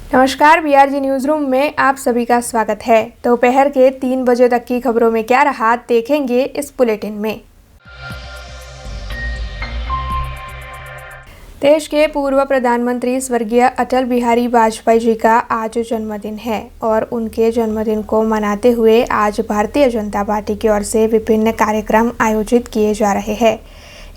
नमस्कार, BRG news room में आप सभी का स्वागत है। दोपहर के 3 बजे तक की खबरों में क्या रहा देखेंगे इस बुलेटिन में। देश के पूर्व प्रधानमंत्री स्वर्गीय अटल बिहारी वाजपेयी जी का आज जन्मदिन है और उनके जन्मदिन को मनाते हुए आज भारतीय जनता पार्टी की ओर से विभिन्न कार्यक्रम आयोजित किए जा रहे हैं।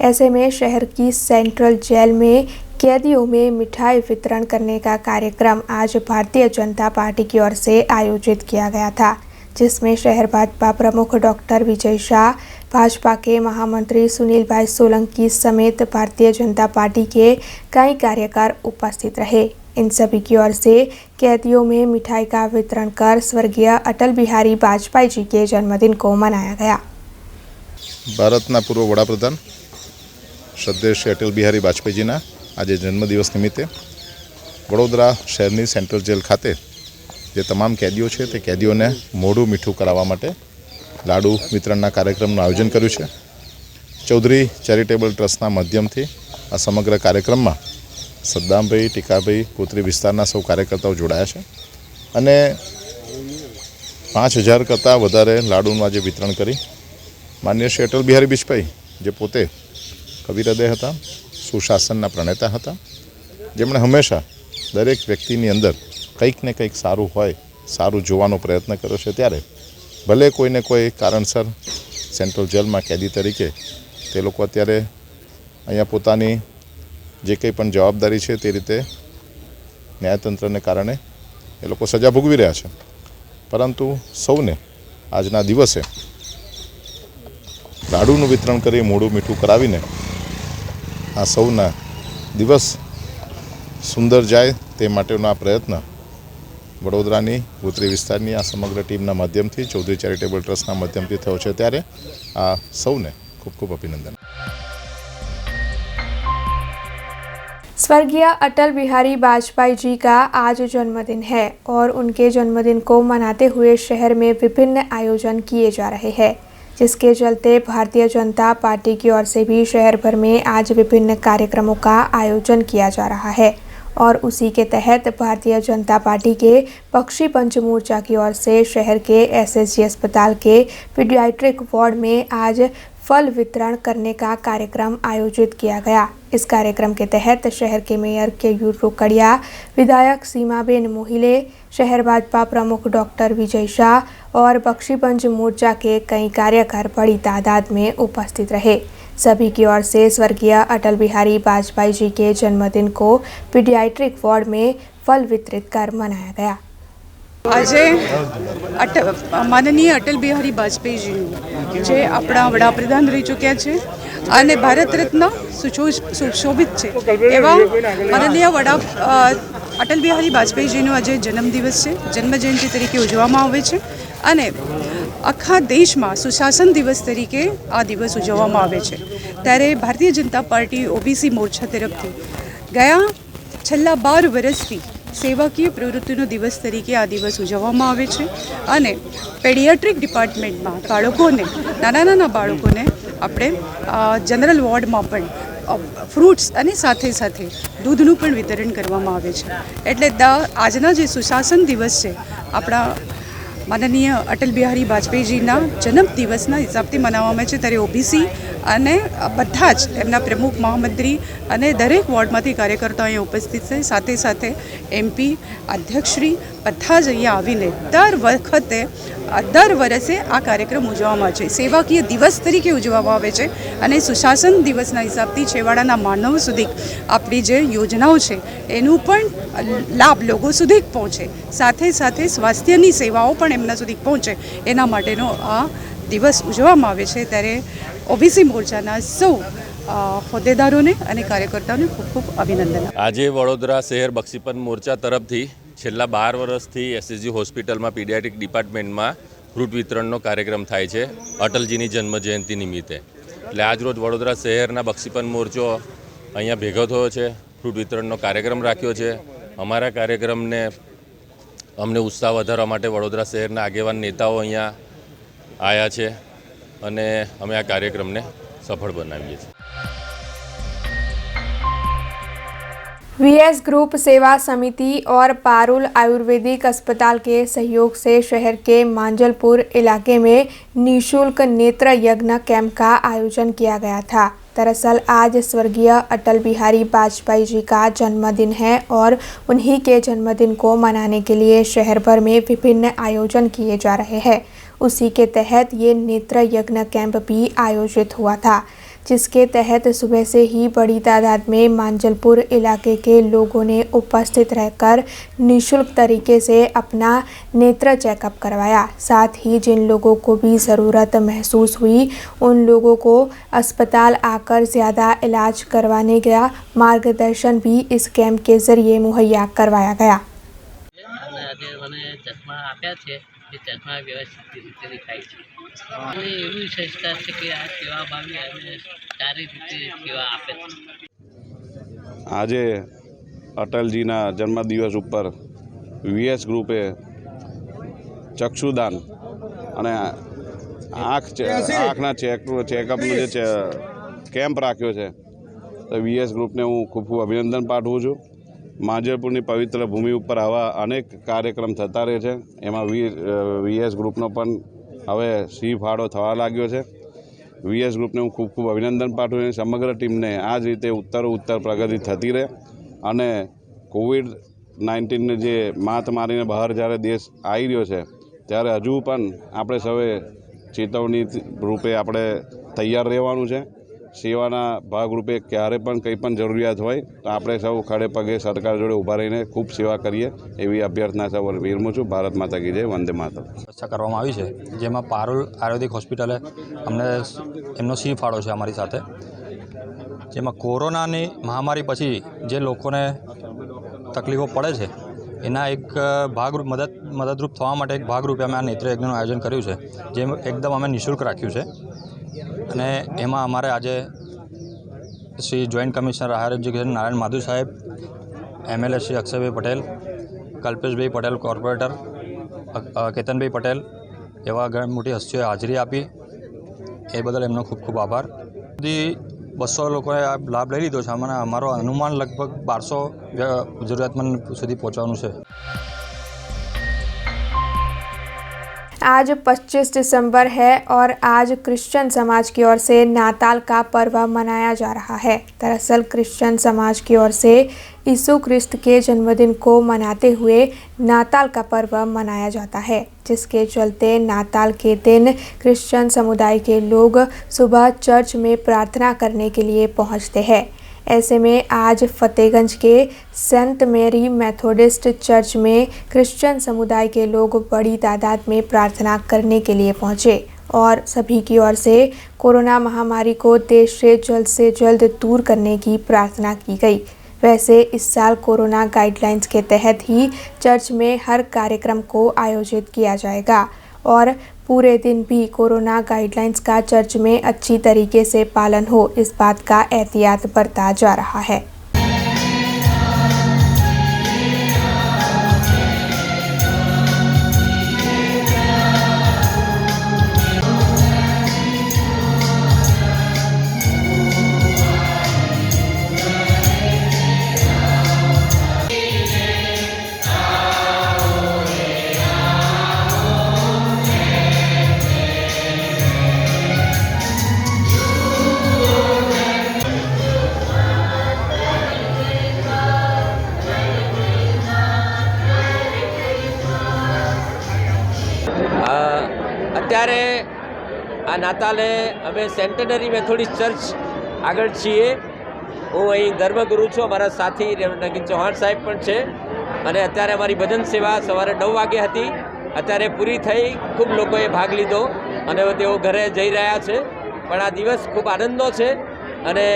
ऐसे में शहर की सेंट्रल जेल में कैदियों में मिठाई वितरण करने का कार्यक्रम आज भारतीय जनता पार्टी की ओर से आयोजित किया गया था, जिसमें शहर भाजपा प्रमुख डॉक्टर विजय शाह, भाजपा के महामंत्री सुनील भाई सोलंकी समेत भारतीय जनता पार्टी के कई कार्यकर उपस्थित रहे। इन सभी की ओर से कैदियों में मिठाई का वितरण कर स्वर्गीय अटल बिहारी वाजपेयी जी के जन्मदिन को मनाया गया। भारतना पूर्व वडाप्रधान श्रद्धेय श्री अटल बिहारी वाजपेयीजीना आज जन्मदिवस निमित्ते वडोदरा शहरनी सेंट्रल जेल खाते जे तमाम कैदीओ है ते कैदीओने मोढुं मीठुं करावा माटे लाडू वितरणना कार्यक्रमનું आयोजन कर्युं छे। चौधरी चेरिटेबल ट्रस्टना माध्यमथी आ समग्र कार्यक्रममां सद्दामभाई, टीकाभाई, कोतरी विस्ताરના સૌ કાર્યકર્તાઓ જોડાયા છે અને 5000 કરતાં વધારે લાડુનું આજે વિતરણ કરી માનનીય શ્રી અટલ બિહારી વાજપેયી જે પોતે કવિ હૃદય હતા, સુશાસનના પ્રણેતા હતા, જેમણે હંમેશા દરેક વ્યક્તિની અંદર કંઈક ને કંઈક સારું હોય, સારું જોવાનો પ્રયત્ન કર્યો છે। ત્યારે ભલે કોઈને કોઈ કારણસર સેન્ટ્રલ જેલમાં કેદી તરીકે તે લોકો અત્યારે અહીંયા પોતાની જે કંઈ પણ જવાબદારી છે તે રીતે ન્યાયતંત્રને કારણે એ લોકો સજા ભોગવી રહ્યા છે, પરંતુ સૌને આજના દિવસે લાડુનું વિતરણ કરી મોઢું મીઠું કરાવીને આ સૌના દિવસ સુંદર જાય તે માટેનો આ પ્રયત્ન વડોદરાની ઉત્તરી વિસ્તારની આ સમગ્ર ટીમના માધ્યમથી ચૌધરી ચેરિટેબલ ટ્રસ્ટના માધ્યમથી થયો છે। ત્યારે આ સૌને ખૂબ ખૂબ અભિનંદન। स्वर्गीय अटल बिहारी वाजपेयी जी का आज जन्मदिन है और उनके जन्मदिन को मनाते हुए शहर में विभिन्न आयोजन किए जा रहे हैं, जिसके चलते भारतीय जनता पार्टी की ओर से भी शहर भर में आज विभिन्न कार्यक्रमों का आयोजन किया जा रहा है। और उसी के तहत भारतीय जनता पार्टी के पक्षी पंच मोर्चा की ओर से शहर के एसएसजी अस्पताल के पीडियाट्रिक वार्ड में आज फल वितरण करने का कार्यक्रम आयोजित किया गया। इस कार्यक्रम के तहत शहर के मेयर केयूर रोकड़िया, विधायक सीमाबेन मोहिले, शहर भाजपा प्रमुख डॉक्टर विजय शाह और पक्षी पंच मोर्चा के कई कार्यकर बड़ी तादाद में उपस्थित रहे। सभी की ओर से स्वर्गीय अटल बिहारी वाजपेयी जी के जन्मदिन को पीडियाट्रिक वार्ड में फल वितरित कर मनाया गया। आज माननीय अटल बिहारी वाजपेयीजी जे अपना वडाप्रधान रही चुक्या है और भारत रत्न सुशोभित है एवं माननीय अटल बिहारी वाजपेयीजीनो आज जन्मदिवस है, जन्म जयंती तरीके उजववामां आवे छे अने आखा देश में सुशासन दिवस तरीके आ दिवस उजववामां आवे छे। त्यारे भारतीय जनता पार्टी ओबीसी मोर्चा तरफथी गया छेल्ला 12 वर्षथी सेवाकीय प्रवृत्तिनो दिवस तरीके आ दिवस उजववामां आवे छे अने पेडियाट्रिक डिपार्टमेंटमां बाळकोने नाना बाळकोने आपणे जनरल वॉर्डमां पण फ्रूट्स अने साथे साथे दूधनुं पण वितरण करवामां आवे छे। एटले आजना जे सुशासन दिवस छे आपणा माननीय अटल बिहारी वाजपेयीजीना जन्म दिवसना हिसाबथी मनाववामां छे। त्यारे ओबीसी अने बधा ज एमना प्रमुख महामंत्री अने दरेक वॉर्डमांथी कार्यकर्ताओ अहीं उपस्थित छे। साथे साथे एमपी अध्यक्षश्री बधा ज अहीं आवीने दर वर्षे आ कार्यक्रम उजववामां छे। सेवाकीय दिवस तरीके उजववामां आवे छे अने सुशासन दिवसना हिसाबथी छेवाड़ाना मानव सुधी आपणी जे योजनाओ छे एनुं पण लाभ लोगो सुधी पहोंचे, साथे साथे स्वास्थ्यनी सेवाओ पण एमना सुधी पहोंचे एना माटेनो आ दिवस उजववामां आवे छे। त्यारे ओबीसी मोर्चाना सौ होद्देदारोने अने कार्यकर्ताओने खूब खूब अभिनंदन। આજે વડોદરા શહેર બક્ષીપંચ મોરચા તરફથી છેલ્લા 12 વર્ષથી એસએસજી હોસ્પિટલમાં પીડિયાટ્રિક ડિપાર્ટમેન્ટમાં ફ્રૂટ વિતરણનો કાર્યક્રમ થાય છે અટલજીની જન્મજયંતિ નિમિત્તે। એટલે આજરોજ વડોદરા શહેરના બક્ષીપંચ મોરચો અહીંયા ભેગો થયો છે, ફ્રૂટ વિતરણનો કાર્યક્રમ રાખ્યો છે। અમારા કાર્યક્રમને અમને ઉત્સાહ વધારવા માટે વડોદરા શહેરના આગેવાન નેતાઓ અહીંયા આવ્યા છે અને અમે આ કાર્યક્રમને સફળ બનાવીએ છીએ। वीएस ग्रुप सेवा समिति और पारुल आयुर्वेदिक अस्पताल के सहयोग से शहर के मांजलपुर इलाके में निःशुल्क नेत्र यज्ञ कैंप का आयोजन किया गया था। दरअसल आज स्वर्गीय अटल बिहारी वाजपेयी जी का जन्मदिन है और उन्हीं के जन्मदिन को मनाने के लिए शहर भर में विभिन्न आयोजन किए जा रहे हैं। उसी के तहत ये नेत्र यज्ञ कैंप भी आयोजित हुआ था, जिसके तहत सुबह से ही बड़ी तादाद में मांजलपुर इलाके के लोगों ने उपस्थित रहकर निःशुल्क तरीके से अपना नेत्र चेकअप करवाया। साथ ही जिन लोगों को भी ज़रूरत महसूस हुई उन लोगों को अस्पताल आकर ज़्यादा इलाज करवाने का मार्गदर्शन भी इस कैंप के ज़रिए मुहैया करवाया गया। ચશ્મા વ્યવસ્થિત રીતે દેખાય છે અને એવી સંસ્થા છે કે આ સેવા ભાવી અને સારી રીતે સેવા આપે છે। આજે અટલજીના જન્મદિવસ ઉપર વીએસ ગ્રુપે ચક્ષુદાન અને આંખના ચેકઅપનો જે કેમ્પ રાખ્યો છે તો વીએસ ગ્રુપને હું ખૂબ ખૂબ અભિનંદન પાઠવું છું। માંજલપુરની પવિત્ર ભૂમિ ઉપર આવા અનેક કાર્યક્રમ થતા રહે છે। એમાં વીએસ ગ્રુપનો પણ હવે સિંહ ફાળો થવા લાગ્યો છે। વીએસ ગ્રુપને હું ખૂબ ખૂબ અભિનંદન પાઠવું છું। સમગ્ર ટીમને આ જ રીતે ઉત્તર પ્રગતિ થતી રહે અને કોવિડ-19 જે માત મારીને બહાર જ્યારે દેશ આવી રહ્યો છે ત્યારે હજુ પણ આપણે સૌએ ચેતવણી રૂપે આપણે તૈયાર રહેવાનું છે। સેવાના ભાગરૂપે ક્યારે પણ કંઈ પણ જરૂરિયાત હોય તો આપણે સૌ ખડે પગે સરકાર જોડે ઊભા રહીને ખૂબ સેવા કરીએ એવી અભ્યર્થના સૌ વિરમું છું। ભારત માતા કી જય, વંદે માતરમ। વ્યવસ્થા કરવામાં આવી છે, જેમાં પારુલ આયુર્વેદિક હોસ્પિટલે અમને એમનો સિંહ ફાળો છે અમારી સાથે, જેમાં કોરોનાની મહામારી પછી જે લોકોને તકલીફો પડે છે એના એક ભાગરૂપ મદદરૂપ થવા માટે એક ભાગરૂપે અમે આ નેત્ર યજ્ઞનું આયોજન કર્યું છે, જે એકદમ અમે નિઃશુલ્ક રાખ્યું છે। અને એમાં અમારે આજે Shri joint commissioner higher education Narayan Madhu સાહેબ, એમએલએ શ્રી અક્ષયભાઈ પટેલ, કલ્પેશભાઈ પટેલ કોર્પોરેટર, કેતનભાઈ પટેલ એવા ઘણી મોટી હસ્તીઓએ હાજરી આપી, એ બદલ એમનો ખૂબ ખૂબ આભાર। સુધી 200 લોકોએ આ લાભ લઈ લીધો છે અને અમારો અનુમાન લગભગ 1200 જરૂરિયાતમંદ સુધી પહોંચવાનું છે। आज 25 दिसंबर है और आज क्रिश्चियन समाज की ओर से नाताल का पर्व मनाया जा रहा है। दरअसल क्रिश्चियन समाज की ओर से यीशु क्रिस्त के जन्मदिन को मनाते हुए नाताल का पर्व मनाया जाता है, जिसके चलते नाताल के दिन क्रिश्चियन समुदाय के लोग सुबह चर्च में प्रार्थना करने के लिए पहुंचते हैं। ऐसे में आज फतेहगंज के सेंट मैरी मेथोडिस्ट चर्च में क्रिश्चियन समुदाय के लोग बड़ी तादाद में प्रार्थना करने के लिए पहुंचे और सभी की ओर से कोरोना महामारी को देश से जल्द दूर करने की प्रार्थना की गई। वैसे इस साल कोरोना गाइडलाइंस के तहत ही चर्च में हर कार्यक्रम को आयोजित किया जाएगा और पूरे दिन भी कोरोना गाइडलाइंस का चर्च में अच्छी तरीके से पालन हो, इस बात का एहतियात बरता जा रहा है। અત્યારે આ નાતાલે અમે સેન્ટેનરી મેથોડિસ્ટ ચર્ચ આગળ છીએ। હું અહીં ધર્મગુરુ છું, અમારા સાથી નગીન ચૌહાણ સાહેબ પણ છે અને અત્યારે અમારી ભજન સેવા સવારે 9 વાગે હતી, અત્યારે પૂરી થઈ। ખૂબ લોકોએ ભાગ લીધો અને તેઓ ઘરે જઈ રહ્યા છે, પણ આ દિવસ ખૂબ આનંદનો છે અને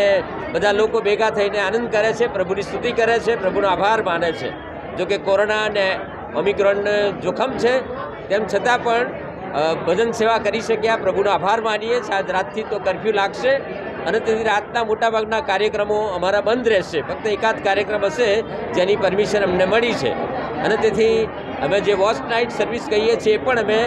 બધા લોકો ભેગા થઈને આનંદ કરે છે, પ્રભુની સ્તુતિ કરે છે, પ્રભુનો આભાર માને છે। જો કે કોરોના અને ઓમિક્રોન જોખમ છે, તેમ છતાં પણ ભજન સેવા કરી શક્યા, પ્રભુનો આભાર માનીએ છીએ। આજ રાતથી તો કર્ફ્યુ લાગશે અને તેથી રાતના મોટાભાગના કાર્યક્રમો અમારા બંધ રહેશે, ફક્ત એકાદ કાર્યક્રમ હશે જેની પરમિશન અમને મળી છે અને તેથી અમે જે વોચ નાઇટ સર્વિસ કહીએ છીએ એ પણ અમે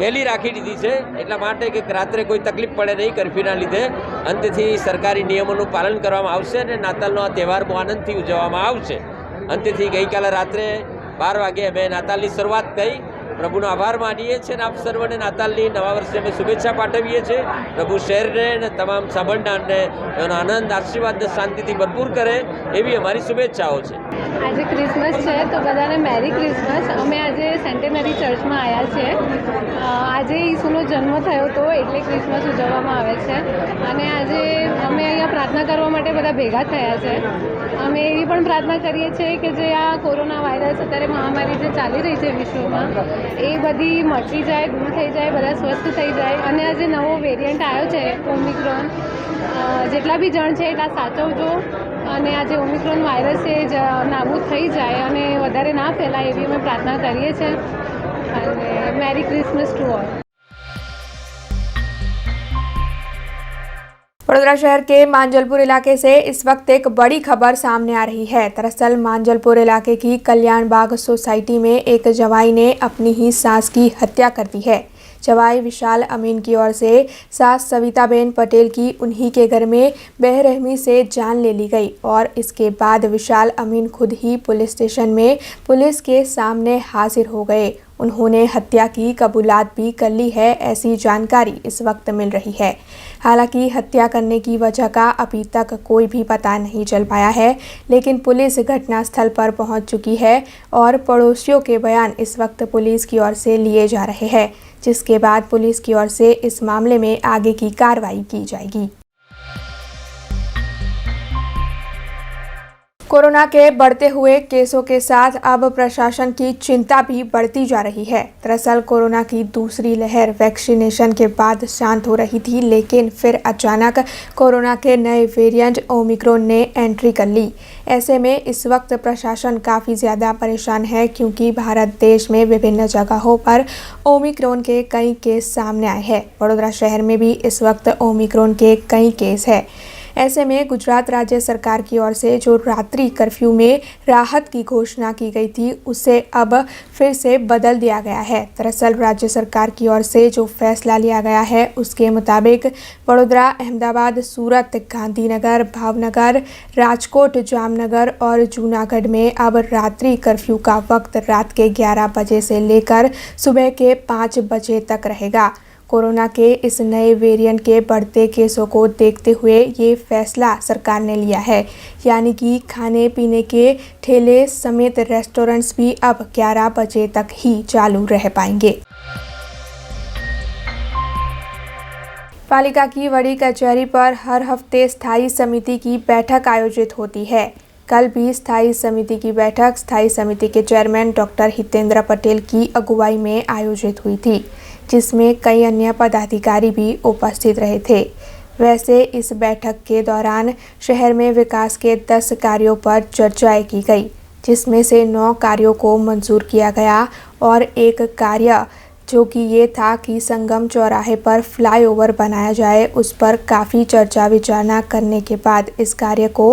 વહેલી રાખી દીધી છે એટલા માટે કે રાત્રે કોઈ તકલીફ પડે નહીં કર્ફ્યુના લીધે. અંતથી સરકારી નિયમોનું પાલન કરવામાં આવશે અને નાતાલનો આ તહેવાર બહુ આનંદથી ઉજવવામાં આવશે. અંતથી ગઈકાલે રાત્રે 12 વાગે અમે નાતાલની શરૂઆત કરી. પ્રભુનો આભાર માનીએ છીએ અને આપ સર્વને નાતાલની નવા વર્ષે અમે શુભેચ્છા પાઠવીએ છીએ. પ્રભુ શહેરને અને તમામ સાબરડાને એનો આનંદ, આશીર્વાદ અને શાંતિથી ભરપૂર કરે એવી અમારી શુભેચ્છાઓ છે. આજે ક્રિસમસ છે તો બધાને મેરી ક્રિસમસ. અમે આજે સેન્ટેનરી ચર્ચમાં આવ્યા છીએ. આજે ઈસુનો જન્મ થયો હતો એટલે ક્રિસમસ ઉજવવામાં આવે છે. અને આજે અમે અહીંયા પ્રાર્થના કરવા માટે બધા ભેગા થયા છે. અમે એવી પણ પ્રાર્થના કરીએ છીએ કે જે આ કોરોના વાયરસ અત્યારે મહામારી જે ચાલી રહી છે વિશ્વમાં એ બધી મટી જાય, દૂર થઈ જાય, બધા સ્વસ્થ થઈ જાય. અને આ જે નવો વેરિયન્ટ આવ્યો છે ઓમિક્રોન, જેટલા બી જણ છે એટલા સાચવજો અને આ જે ઓમિક્રોન વાયરસ છે નાબૂદ થઈ જાય અને વધારે ના ફેલાય એવી અમે પ્રાર્થના કરીએ છીએ. અને મેરી क्रिसमस टू ऑल. वडोदरा शहर के मांजलपुर इलाके से इस वक्त एक बड़ी खबर सामने आ रही है। दरअसल मांजलपुर इलाके की कल्याण बाग सोसाइटी में एक जवाई ने अपनी ही सास की हत्या कर दी है। जवाई विशाल अमीन की ओर से सास सविताबेन पटेल की उन्हीं के घर में बेरहमी से जान ले ली गई और इसके बाद विशाल अमीन खुद ही पुलिस स्टेशन में पुलिस के सामने हाजिर हो गए। उन्होंने हत्या की कबूलात भी कर ली है, ऐसी जानकारी इस वक्त मिल रही है। हालांकि हत्या करने की वजह का अभी तक कोई भी पता नहीं चल पाया है, लेकिन पुलिस घटनास्थल पर पहुंच चुकी है और पड़ोसियों के बयान इस वक्त पुलिस की ओर से लिए जा रहे हैं, जिसके बाद पुलिस की ओर से इस मामले में आगे की कार्रवाई की जाएगी। कोरोना के बढ़ते हुए केसों के साथ अब प्रशासन की चिंता भी बढ़ती जा रही है। दरअसल कोरोना की दूसरी लहर वैक्सीनेशन के बाद शांत हो रही थी, लेकिन फिर अचानक कोरोना के नए वेरिएंट ओमिक्रॉन ने एंट्री कर ली। ऐसे में इस वक्त प्रशासन काफ़ी ज़्यादा परेशान है, क्योंकि भारत देश में विभिन्न जगहों पर ओमिक्रॉन के कई केस सामने आए हैं। वडोदरा शहर में भी इस वक्त ओमिक्रॉन के कई केस हैं। ऐसे में गुजरात राज्य सरकार की ओर से जो रात्रि कर्फ्यू में राहत की घोषणा की गई थी, उसे अब फिर से बदल दिया गया है। दरअसल राज्य सरकार की ओर से जो फैसला लिया गया है, उसके मुताबिक वडोदरा, अहमदाबाद, सूरत, गांधीनगर, भावनगर, राजकोट, जामनगर और जूनागढ़ में अब रात्रि कर्फ्यू का वक्त रात के 11 बजे से लेकर सुबह के 5 बजे तक रहेगा। कोरोना के इस नए वेरिएंट के बढ़ते केसों को देखते हुए ये फैसला सरकार ने लिया है, यानी कि खाने पीने के ठेले समेत रेस्टोरेंट्स भी अब 11 बजे तक ही चालू रह पाएंगे। पालिका की बड़ी कचहरी पर हर हफ्ते स्थायी समिति की बैठक आयोजित होती है। कल भी स्थायी समिति की बैठक स्थायी समिति के चेयरमैन डॉक्टर हितेंद्र पटेल की अगुवाई में आयोजित हुई थी, जिसमें कई अन्य पदाधिकारी भी उपस्थित रहे थे। वैसे इस बैठक के दौरान शहर में विकास के 10 कार्यों पर चर्चा की गई, जिसमें से 9 कार्यों को मंजूर किया गया और एक कार्य जो कि ये था कि संगम चौराहे पर फ्लाईओवर बनाया जाए, उस पर काफ़ी चर्चा विचारणा करने के बाद इस कार्य को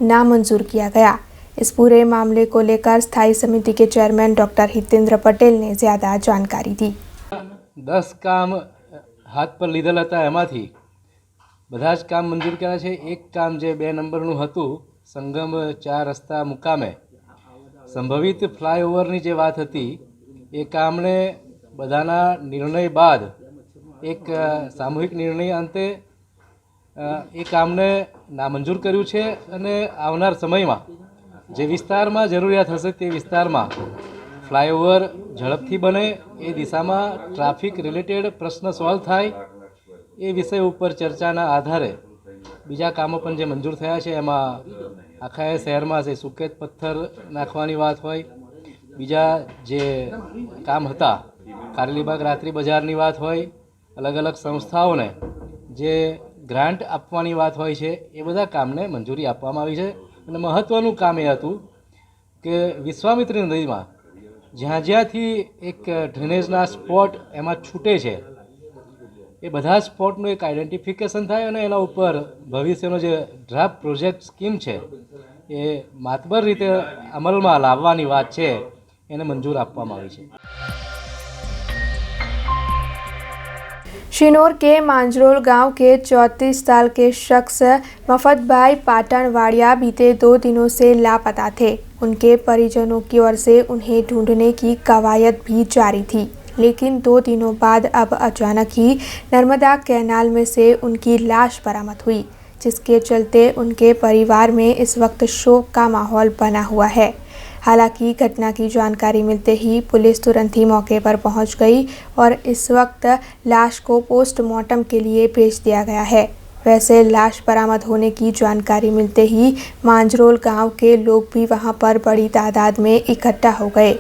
नामंजूर किया गया। इस पूरे मामले को लेकर स्थायी समिति के चेयरमैन डॉक्टर हितेंद्र पटेल ने ज़्यादा जानकारी दी। 10 કામ હાથ પર લીધેલા હતા, એમાંથી બધા જ કામ મંજૂર કર્યા છે. એક કામ જે 2 નંબરનું હતું, સંગમ 4 રસ્તા મુકામે સંભવિત ફ્લાયઓવરની જે વાત હતી, એ કામને બધાના નિર્ણય બાદ એક સામૂહિક નિર્ણય અંતે એ કામને નામંજૂર કર્યું છે અને આવનાર સમયમાં જે વિસ્તારમાં જરૂરિયાત હશે તે વિસ્તારમાં ફ્લાયઓવર ઝડપથી બને, એ દિશામાં ટ્રાફિક રિલેટેડ પ્રશ્ન સોલ્વ થાય, એ વિષય ઉપર ચર્ચાના આધારે બીજા કામો પણ જે મંજૂર થયા છે, એમાં આખા શહેરમાં જે સુકેત પથ્થર નાખવાની વાત હોય, બીજા જે કામ હતા, કારેલીબાગ રાત્રિ બજારની વાત હોય, અલગ અલગ સંસ્થાઓને જે ગ્રાન્ટ આપવાની વાત હોય છે, એ બધા કામને મંજૂરી આપવામાં આવી છે. અને મહત્ત્વનું કામ એ હતું કે વિશ્વામિત્રી નદીમાં જ્યાં જ્યાંથી એક ડ્રેનેજના સ્પોટ એમાં છૂટે છે, એ બધા સ્પોટનું એક આઈડેન્ટિફિકેશન થાય અને એના ઉપર ભવિષ્યનો જે ડ્રાફ્ટ પ્રોજેક્ટ સ્કીમ છે એ માતબર રીતે અમલમાં લાવવાની વાત છે, એને મંજૂર આપવામાં આવી છે. शिनोर के मांजरोल गांव के 34 साल के शख्स मफतभाई पाटणवाड़िया बीते 2 दिनों से लापता थे। उनके परिजनों की ओर से उन्हें ढूंढने की कवायद भी जारी थी, लेकिन 2 दिनों बाद अब अचानक ही नर्मदा कैनाल में से उनकी लाश बरामद हुई, जिसके चलते उनके परिवार में इस वक्त शोक का माहौल बना हुआ है। हालांकि घटना की जानकारी मिलते ही पुलिस तुरंत ही मौके पर पहुंच गई और इस वक्त लाश को पोस्टमार्टम के लिए भेज दिया गया है। वैसे लाश बरामद होने की जानकारी मिलते ही मांजरोल गांव के लोग भी वहां पर बड़ी तादाद में इकट्ठा हो गए,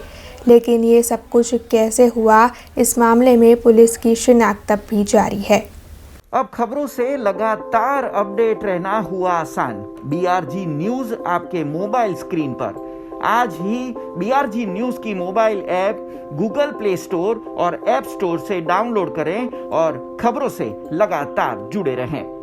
लेकिन ये सब कुछ कैसे हुआ, इस मामले में पुलिस की शिनाख्त भी जारी है। अब खबरों से लगातार अपडेट रहना हुआ आसान। BRG न्यूज आपके मोबाइल स्क्रीन पर आज ही BRG न्यूज की mobile app Google play store और ऐप स्टोर से डाउनलोड करें और खबरों से लगातार जुड़े रहें।